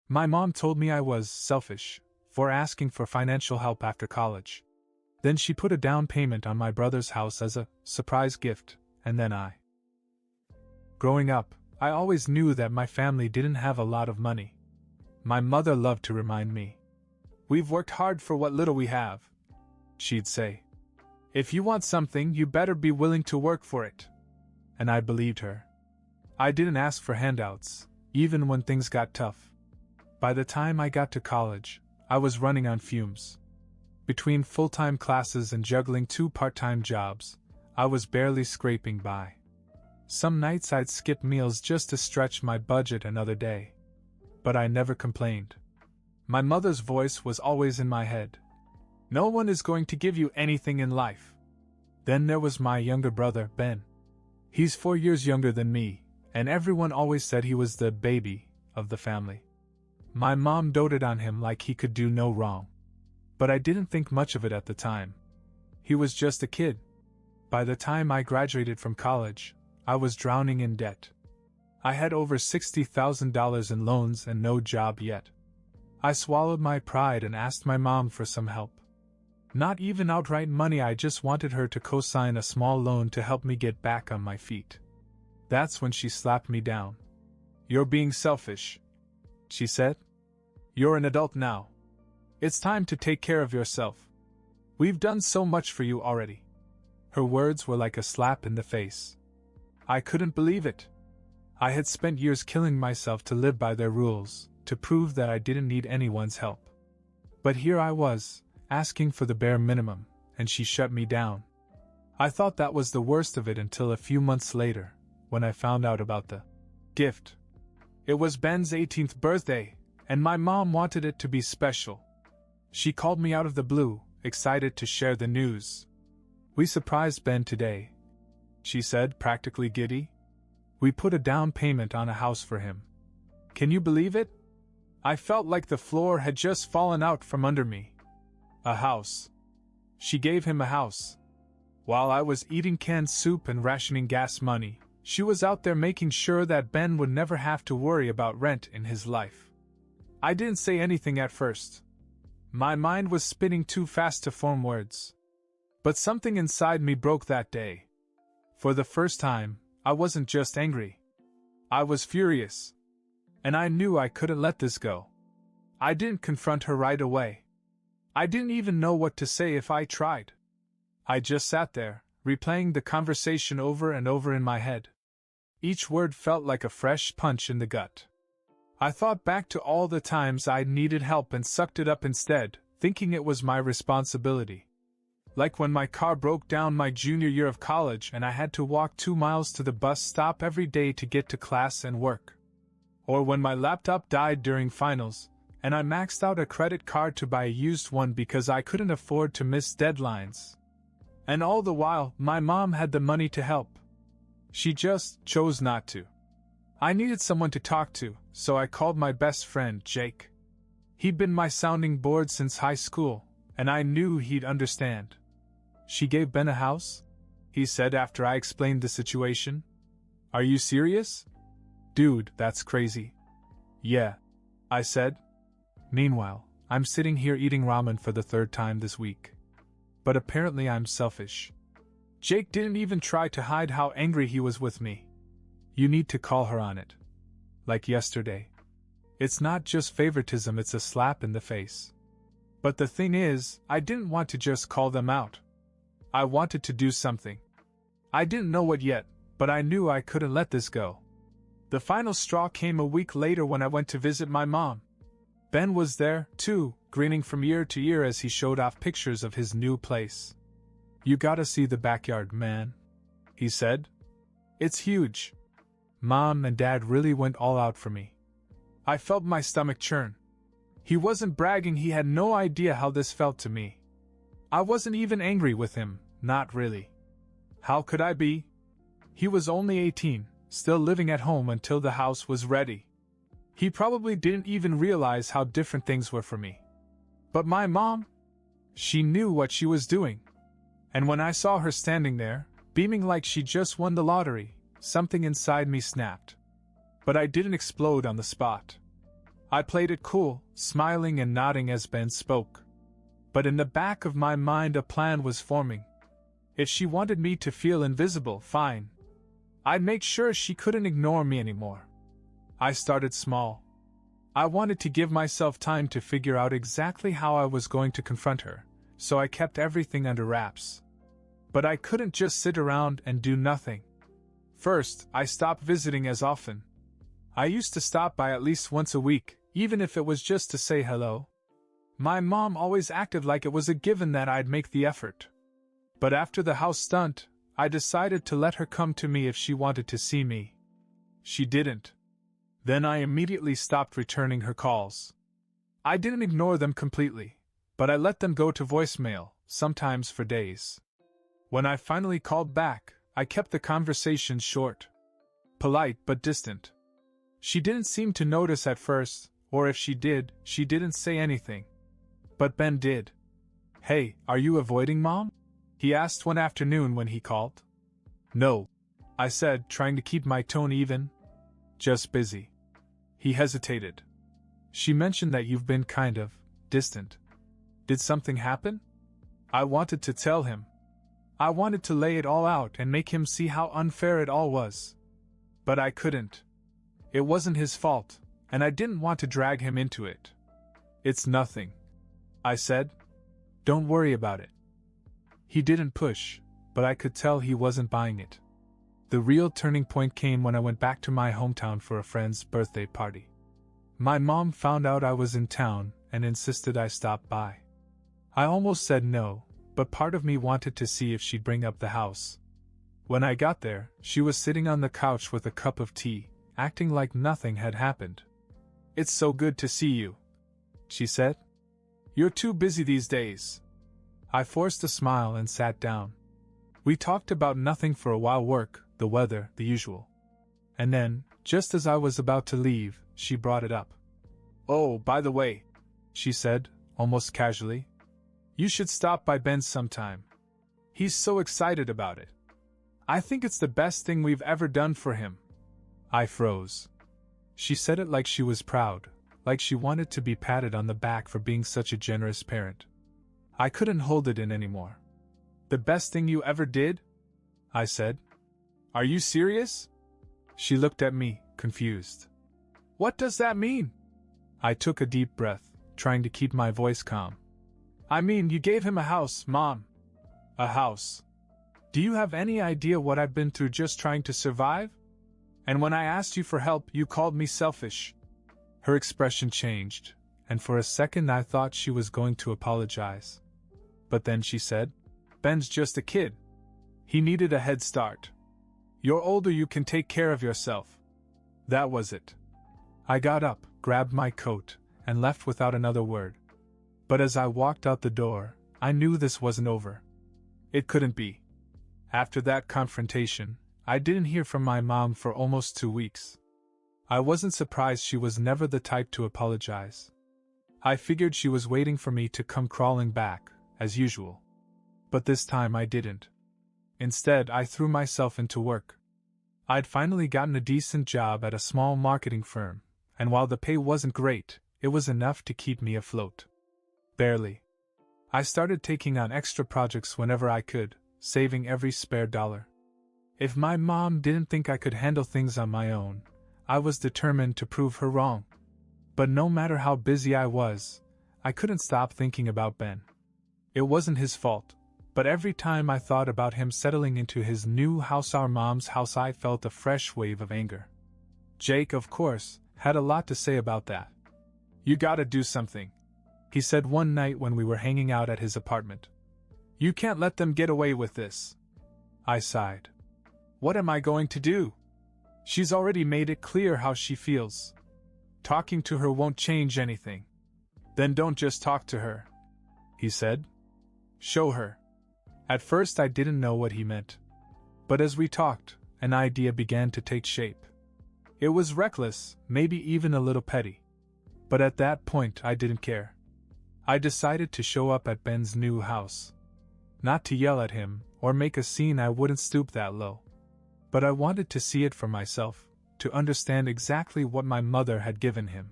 My mom told me I was selfish for asking for financial help after college. Then she put a down payment on my brother's house as a surprise gift, and then Growing up, I always knew that my family didn't have a lot of money. My mother loved to remind me. "We've worked hard for what little we have," she'd say. "If you want something, you better be willing to work for it." And I believed her. I didn't ask for handouts, even when things got tough. By the time I got to college, I was running on fumes. Between full-time classes and juggling 2 part-time jobs, I was barely scraping by. Some nights I'd skip meals just to stretch my budget another day. But I never complained. My mother's voice was always in my head. "No one is going to give you anything in life." Then there was my younger brother, Ben. He's 4 years younger than me, and everyone always said he was the baby of the family. My mom doted on him like he could do no wrong. But I didn't think much of it at the time. He was just a kid. By the time I graduated from college, I was drowning in debt. I had over $60,000 in loans and no job yet. I swallowed my pride and asked my mom for some help. Not even outright money, I just wanted her to co-sign a small loan to help me get back on my feet. That's when she slapped me down. "You're being selfish," she said. "You're an adult now. It's time to take care of yourself. We've done so much for you already." Her words were like a slap in the face. I couldn't believe it. I had spent years killing myself to live by their rules, to prove that I didn't need anyone's help. But here I was, asking for the bare minimum, and she shut me down. I thought that was the worst of it until a few months later, when I found out about the gift. It was Ben's 18th birthday, and my mom wanted it to be special. She called me out of the blue, excited to share the news. "We surprised Ben today," she said, practically giddy. "We put a down payment on a house for him. Can you believe it?" I felt like the floor had just fallen out from under me. A house. She gave him a house. While I was eating canned soup and rationing gas money, she was out there making sure that Ben would never have to worry about rent in his life. I didn't say anything at first. My mind was spinning too fast to form words. But something inside me broke that day. For the first time, I wasn't just angry. I was furious. And I knew I couldn't let this go. I didn't confront her right away. I didn't even know what to say if I tried. I just sat there, replaying the conversation over and over in my head. Each word felt like a fresh punch in the gut. I thought back to all the times I'd needed help and sucked it up instead, thinking it was my responsibility. Like when my car broke down my junior year of college and I had to walk 2 miles to the bus stop every day to get to class and work. Or when my laptop died during finals, and I maxed out a credit card to buy a used one because I couldn't afford to miss deadlines. And all the while, my mom had the money to help. She just chose not to. I needed someone to talk to, so I called my best friend, Jake. He'd been my sounding board since high school, and I knew he'd understand. "She gave Ben a house?" he said after I explained the situation. "Are you serious? Dude, that's crazy." "Yeah," I said. Meanwhile, I'm sitting here eating ramen for the 3rd time this week. But apparently I'm selfish. Jake didn't even try to hide how angry he was with me. "You need to call her on it. Like yesterday. It's not just favoritism, it's a slap in the face." But the thing is, I didn't want to just call them out. I wanted to do something. I didn't know what yet, but I knew I couldn't let this go. The final straw came a week later when I went to visit my mom. Ben was there, too, grinning from ear to ear as he showed off pictures of his new place. "You gotta see the backyard, man," he said. "It's huge." Mom and Dad really went all out for me. I felt my stomach churn. He wasn't bragging, he had no idea how this felt to me. I wasn't even angry with him, not really. How could I be? He was only 18, still living at home until the house was ready. He probably didn't even realize how different things were for me. But my mom? She knew what she was doing. And when I saw her standing there, beaming like she just won the lottery, something inside me snapped. But I didn't explode on the spot. I played it cool, smiling and nodding as Ben spoke. But in the back of my mind a plan was forming. If she wanted me to feel invisible, fine. I'd make sure she couldn't ignore me anymore. I started small. I wanted to give myself time to figure out exactly how I was going to confront her, so I kept everything under wraps. But I couldn't just sit around and do nothing. First, I stopped visiting as often. I used to stop by at least once a week, even if it was just to say hello. My mom always acted like it was a given that I'd make the effort. But after the house stunt, I decided to let her come to me if she wanted to see me. She didn't. Then I immediately stopped returning her calls. I didn't ignore them completely, but I let them go to voicemail, sometimes for days. When I finally called back, I kept the conversation short. Polite but distant. She didn't seem to notice at first, or if she did, she didn't say anything. But Ben did. "Hey, are you avoiding Mom?" he asked one afternoon when he called. "No," I said, trying to keep my tone even. "Just busy." He hesitated. "She mentioned that you've been kind of distant. Did something happen?" I wanted to tell him. I wanted to lay it all out and make him see how unfair it all was. But I couldn't. It wasn't his fault, and I didn't want to drag him into it. "It's nothing," I said. "Don't worry about it." He didn't push, but I could tell he wasn't buying it. The real turning point came when I went back to my hometown for a friend's birthday party. My mom found out I was in town and insisted I stop by. I almost said no, but part of me wanted to see if she'd bring up the house. When I got there, she was sitting on the couch with a cup of tea, acting like nothing had happened. "It's so good to see you," she said. "You're too busy these days." I forced a smile and sat down. We talked about nothing for a while: work, the weather, the usual. And then, just as I was about to leave, she brought it up. "Oh, by the way," she said, almost casually, "you should stop by Ben's sometime. He's so excited about it. I think it's the best thing we've ever done for him." I froze. She said it like she was proud, like she wanted to be patted on the back for being such a generous parent. I couldn't hold it in anymore. "The best thing you ever did?" I said. "Are you serious?" She looked at me, confused. "What does that mean?" I took a deep breath, trying to keep my voice calm. "I mean, you gave him a house, Mom." "A house? Do you have any idea what I've been through just trying to survive? And when I asked you for help, you called me selfish." Her expression changed, and for a second I thought she was going to apologize. But then she said, "Ben's just a kid. He needed a head start. You're older, you can take care of yourself." That was it. I got up, grabbed my coat, and left without another word. But as I walked out the door, I knew this wasn't over. It couldn't be. After that confrontation, I didn't hear from my mom for almost 2 weeks. I wasn't surprised. She was never the type to apologize. I figured she was waiting for me to come crawling back, as usual. But this time I didn't. Instead, I threw myself into work. I'd finally gotten a decent job at a small marketing firm, and while the pay wasn't great, it was enough to keep me afloat. Barely. I started taking on extra projects whenever I could, saving every spare dollar. If my mom didn't think I could handle things on my own, I was determined to prove her wrong. But no matter how busy I was, I couldn't stop thinking about Ben. It wasn't his fault, but every time I thought about him settling into his new house, our mom's house, I felt a fresh wave of anger. Jake, of course, had a lot to say about that. "You gotta do something," he said one night when we were hanging out at his apartment. "You can't let them get away with this." I sighed. "What am I going to do? She's already made it clear how she feels. Talking to her won't change anything." "Then don't just talk to her," he said. "Show her." At first I didn't know what he meant. But as we talked, an idea began to take shape. It was reckless, maybe even a little petty. But at that point I didn't care. I decided to show up at Ben's new house. Not to yell at him, or make a scene, I wouldn't stoop that low. But I wanted to see it for myself, to understand exactly what my mother had given him.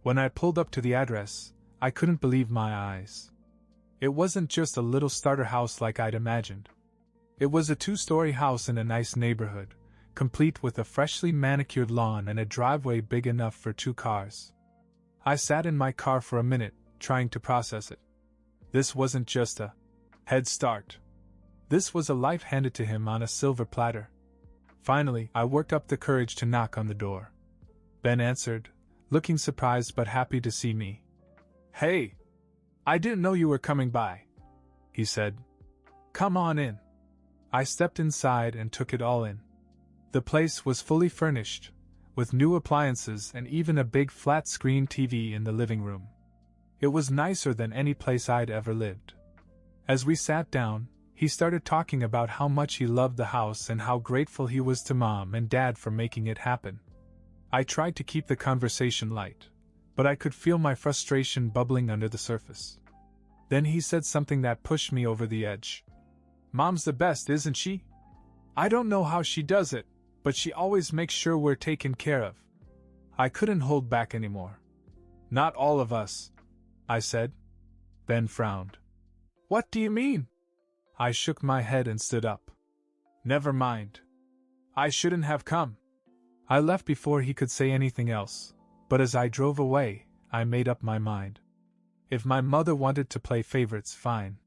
When I pulled up to the address, I couldn't believe my eyes. It wasn't just a little starter house like I'd imagined. It was a 2-story house in a nice neighborhood, complete with a freshly manicured lawn and a driveway big enough for 2 cars. I sat in my car for a minute, trying to process it. This wasn't just a head start. This was a life handed to him on a silver platter. Finally, I worked up the courage to knock on the door. Ben answered, looking surprised but happy to see me. "Hey! I didn't know you were coming by," he said. "Come on in." I stepped inside and took it all in. The place was fully furnished, with new appliances and even a big flat-screen TV in the living room. It was nicer than any place I'd ever lived. As we sat down, he started talking about how much he loved the house and how grateful he was to Mom and Dad for making it happen. I tried to keep the conversation light, but I could feel my frustration bubbling under the surface. Then he said something that pushed me over the edge. "Mom's the best, isn't she? I don't know how she does it, but she always makes sure we're taken care of." I couldn't hold back anymore. "Not all of us," I said. Ben frowned. "What do you mean?" I shook my head and stood up. "Never mind. I shouldn't have come." I left before he could say anything else, but as I drove away, I made up my mind. If my mother wanted to play favorites, fine.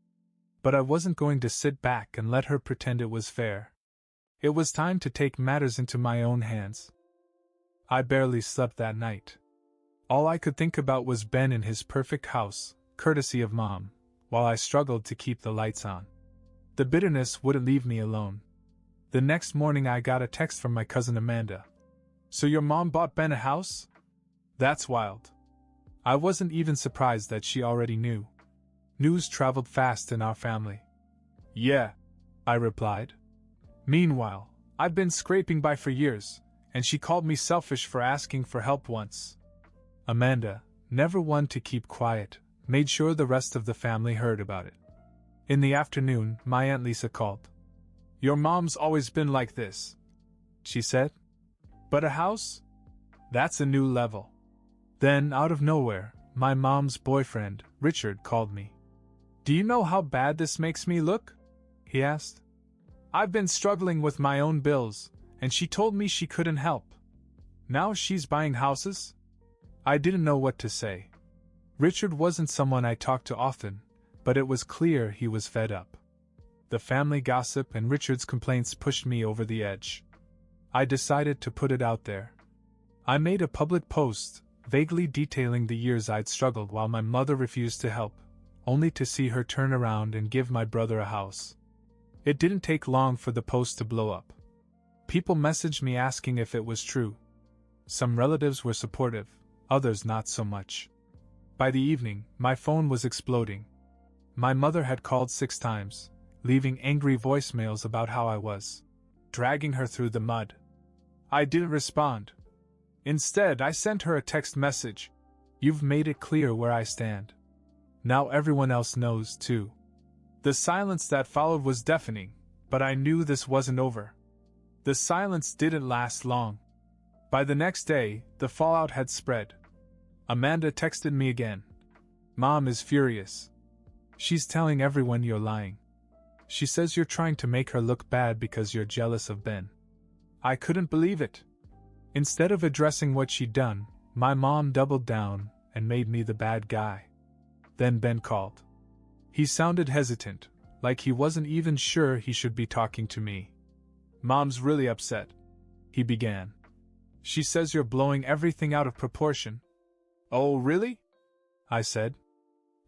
But I wasn't going to sit back and let her pretend it was fair. It was time to take matters into my own hands. I barely slept that night. All I could think about was Ben in his perfect house, courtesy of Mom, while I struggled to keep the lights on. The bitterness wouldn't leave me alone. The next morning I got a text from my cousin Amanda. "So your mom bought Ben a house? That's wild." I wasn't even surprised that she already knew. News traveled fast in our family. "Yeah," I replied. Meanwhile, I'd been scraping by for years, and she called me selfish for asking for help once. Amanda, never one to keep quiet, made sure the rest of the family heard about it. In the afternoon, my Aunt Lisa called. "Your mom's always been like this," she said. "But a house? That's a new level." Then, out of nowhere, my mom's boyfriend, Richard, called me. "Do you know how bad this makes me look?" he asked. "I've been struggling with my own bills, and she told me she couldn't help. Now she's buying houses?" I didn't know what to say. Richard wasn't someone I talked to often, but it was clear he was fed up. The family gossip and Richard's complaints pushed me over the edge. I decided to put it out there. I made a public post, vaguely detailing the years I'd struggled while my mother refused to help, only to see her turn around and give my brother a house. It didn't take long for the post to blow up. People messaged me asking if it was true. Some relatives were supportive, others not so much. By the evening, my phone was exploding. My mother had called 6 times, leaving angry voicemails about how I was dragging her through the mud. I didn't respond. Instead, I sent her a text message. "You've made it clear where I stand. Now everyone else knows, too." The silence that followed was deafening, but I knew this wasn't over. The silence didn't last long. By the next day, the fallout had spread. Amanda texted me again. "Mom is furious. She's telling everyone you're lying. She says you're trying to make her look bad because you're jealous of Ben." I couldn't believe it. Instead of addressing what she'd done, my mom doubled down and made me the bad guy. Then Ben called. He sounded hesitant, like he wasn't even sure he should be talking to me. "Mom's really upset," he began. "She says you're blowing everything out of proportion." "Oh, really?" I said.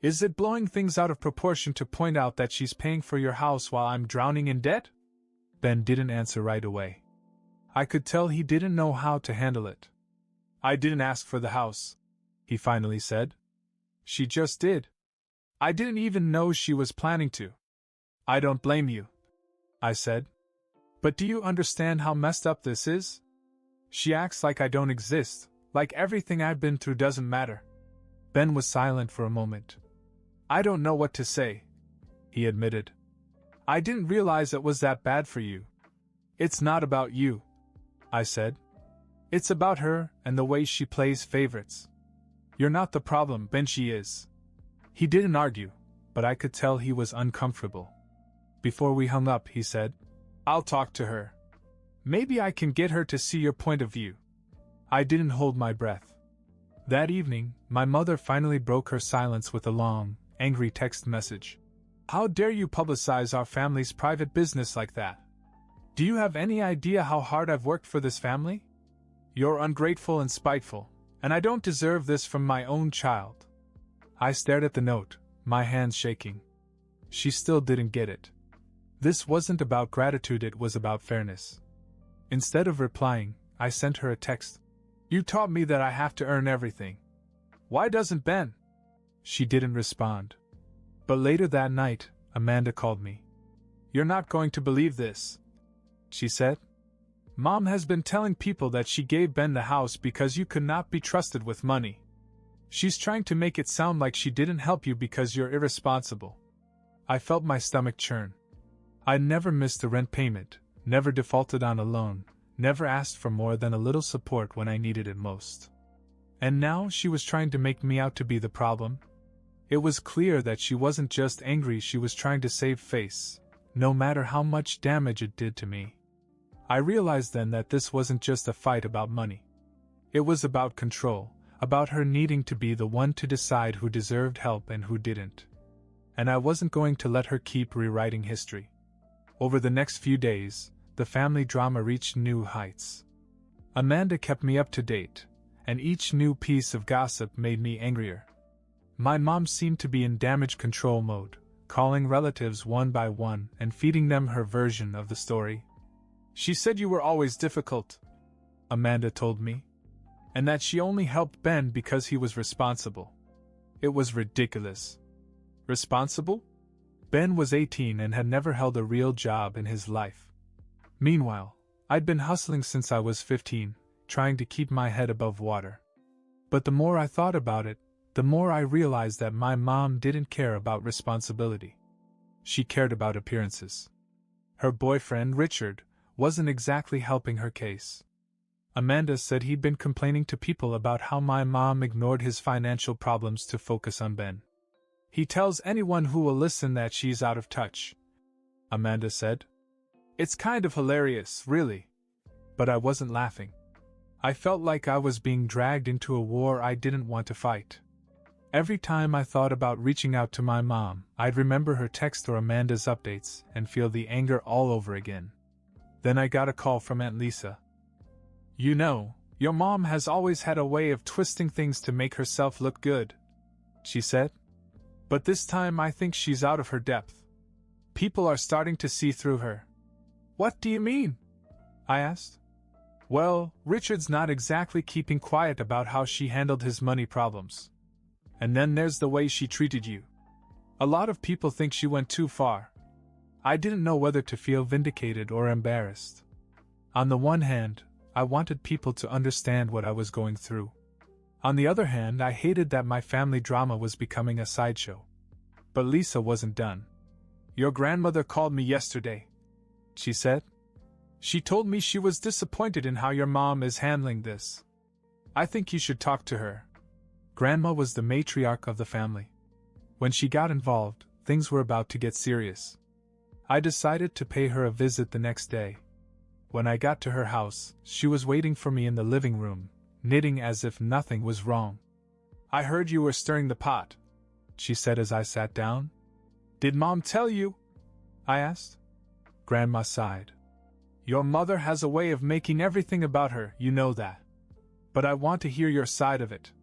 "Is it blowing things out of proportion to point out that she's paying for your house while I'm drowning in debt?" Ben didn't answer right away. I could tell he didn't know how to handle it. "I didn't ask for the house," he finally said. "She just did. I didn't even know she was planning to." "I don't blame you," I said. "But do you understand how messed up this is? She acts like I don't exist, like everything I've been through doesn't matter." Ben was silent for a moment. "I don't know what to say," he admitted. "I didn't realize it was that bad for you." "It's not about you," I said. "It's about her and the way she plays favorites. You're not the problem, Ben, she is. He didn't argue, but I could tell he was uncomfortable. Before we hung up, he said, I'll talk to her. Maybe I can get her to see your point of view. I didn't hold my breath. That evening, my mother finally broke her silence with a long, angry text message. How dare you publicize our family's private business like that? Do you have any idea how hard I've worked for this family? You're ungrateful and spiteful, and I don't deserve this from my own child. I stared at the note, my hands shaking. She still didn't get it. This wasn't about gratitude, it was about fairness. Instead of replying, I sent her a text. You taught me that I have to earn everything. Why doesn't Ben? She didn't respond. But later that night, Amanda called me. You're not going to believe this, she said. Mom has been telling people that she gave Ben the house because you could not be trusted with money. She's trying to make it sound like she didn't help you because you're irresponsible. I felt my stomach churn. I'd never missed a rent payment, never defaulted on a loan, never asked for more than a little support when I needed it most. And now she was trying to make me out to be the problem. It was clear that she wasn't just angry, she was trying to save face, no matter how much damage it did to me. I realized then that this wasn't just a fight about money. It was about control, about her needing to be the one to decide who deserved help and who didn't. And I wasn't going to let her keep rewriting history. Over the next few days, the family drama reached new heights. Amanda kept me up to date, and each new piece of gossip made me angrier. My mom seemed to be in damage control mode, calling relatives one by one and feeding them her version of the story. She said you were always difficult, Amanda told me, and that she only helped Ben because he was responsible. It was ridiculous. Responsible? Ben was 18 and had never held a real job in his life. Meanwhile, I'd been hustling since I was 15, trying to keep my head above water. But the more I thought about it, the more I realized that my mom didn't care about responsibility. She cared about appearances. Her boyfriend, Richard, wasn't exactly helping her case. Amanda said he'd been complaining to people about how my mom ignored his financial problems to focus on Ben. He tells anyone who will listen that she's out of touch, Amanda said. It's kind of hilarious, really. But I wasn't laughing. I felt like I was being dragged into a war I didn't want to fight. Every time I thought about reaching out to my mom, I'd remember her text or Amanda's updates and feel the anger all over again. Then I got a call from Aunt Lisa. You know, your mom has always had a way of twisting things to make herself look good, she said. But this time I think she's out of her depth. People are starting to see through her. What do you mean? I asked. Well, Richard's not exactly keeping quiet about how she handled his money problems. And then there's the way she treated you. A lot of people think she went too far. I didn't know whether to feel vindicated or embarrassed. On the one hand, I wanted people to understand what I was going through. On the other hand, I hated that my family drama was becoming a sideshow. But Lisa wasn't done. Your grandmother called me yesterday, she said. She told me she was disappointed in how your mom is handling this. I think you should talk to her. Grandma was the matriarch of the family. When she got involved, things were about to get serious. I decided to pay her a visit the next day. When I got to her house, she was waiting for me in the living room, knitting as if nothing was wrong. I heard you were stirring the pot, she said as I sat down. Did Mom tell you? I asked. Grandma sighed. Your mother has a way of making everything about her, you know that. But I want to hear your side of it.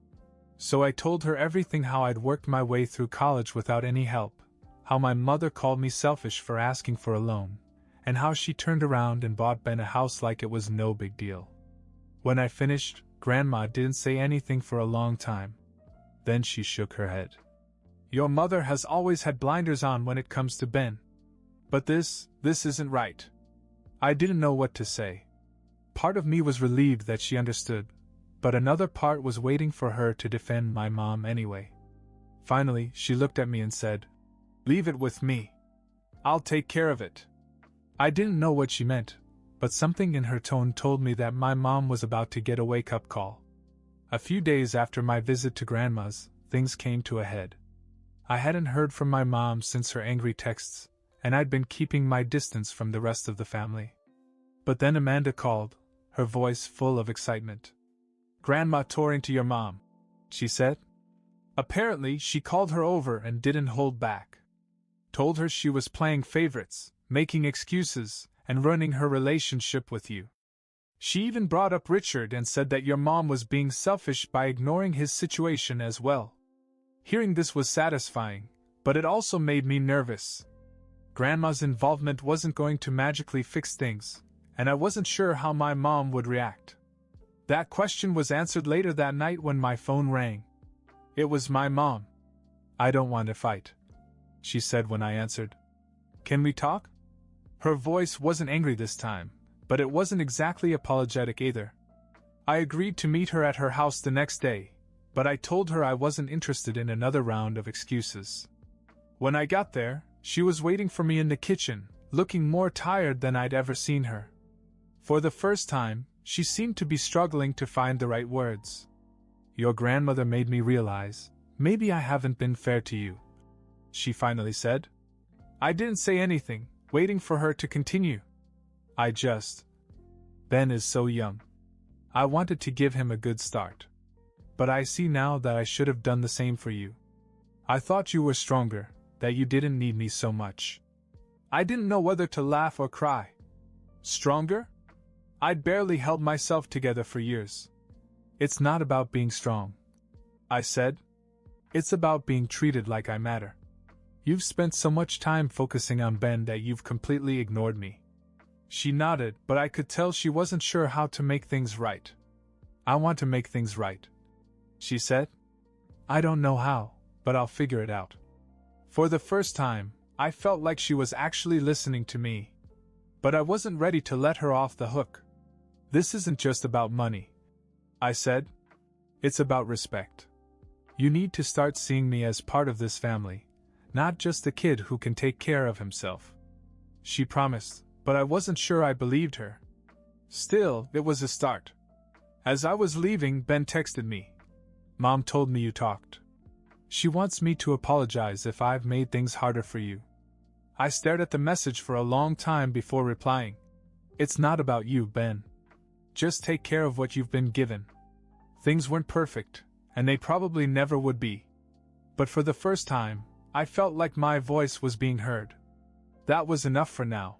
So I told her everything, how I'd worked my way through college without any help, how my mother called me selfish for asking for a loan, and how she turned around and bought Ben a house like it was no big deal. When I finished, Grandma didn't say anything for a long time. Then she shook her head. Your mother has always had blinders on when it comes to Ben. But this isn't right. I didn't know what to say. Part of me was relieved that she understood, but another part was waiting for her to defend my mom anyway. Finally, she looked at me and said, "Leave it with me. I'll take care of it." I didn't know what she meant, but something in her tone told me that my mom was about to get a wake-up call. A few days after my visit to Grandma's, things came to a head. I hadn't heard from my mom since her angry texts, and I'd been keeping my distance from the rest of the family. But then Amanda called, her voice full of excitement. "Grandma tore into your mom," she said. "Apparently, she called her over and didn't hold back. Told her she was playing favorites, making excuses, and ruining her relationship with you. She even brought up Richard and said that your mom was being selfish by ignoring his situation as well." Hearing this was satisfying, but it also made me nervous. Grandma's involvement wasn't going to magically fix things, and I wasn't sure how my mom would react. That question was answered later that night when my phone rang. It was my mom. "I don't want to fight," she said when I answered. "Can we talk?" Her voice wasn't angry this time, but it wasn't exactly apologetic either. I agreed to meet her at her house the next day, but I told her I wasn't interested in another round of excuses. When I got there, she was waiting for me in the kitchen, looking more tired than I'd ever seen her. For the first time, she seemed to be struggling to find the right words. "Your grandmother made me realize, maybe I haven't been fair to you," she finally said. I didn't say anything, waiting for her to continue. Ben is so young. I wanted to give him a good start. But I see now that I should have done the same for you. I thought you were stronger, that you didn't need me so much. I didn't know whether to laugh or cry. Stronger? I'd barely held myself together for years. "It's not about being strong," I said. "It's about being treated like I matter. You've spent so much time focusing on Ben that you've completely ignored me." She nodded, but I could tell she wasn't sure how to make things right. "I want to make things right," she said. "I don't know how, but I'll figure it out." For the first time, I felt like she was actually listening to me. But I wasn't ready to let her off the hook. "This isn't just about money," I said. "It's about respect. You need to start seeing me as part of this family, not just a kid who can take care of himself." She promised, but I wasn't sure I believed her. Still, it was a start. As I was leaving, Ben texted me. "Mom told me you talked. She wants me to apologize if I've made things harder for you." I stared at the message for a long time before replying. "It's not about you, Ben. Just take care of what you've been given." Things weren't perfect, and they probably never would be. But for the first time, I felt like my voice was being heard. That was enough for now.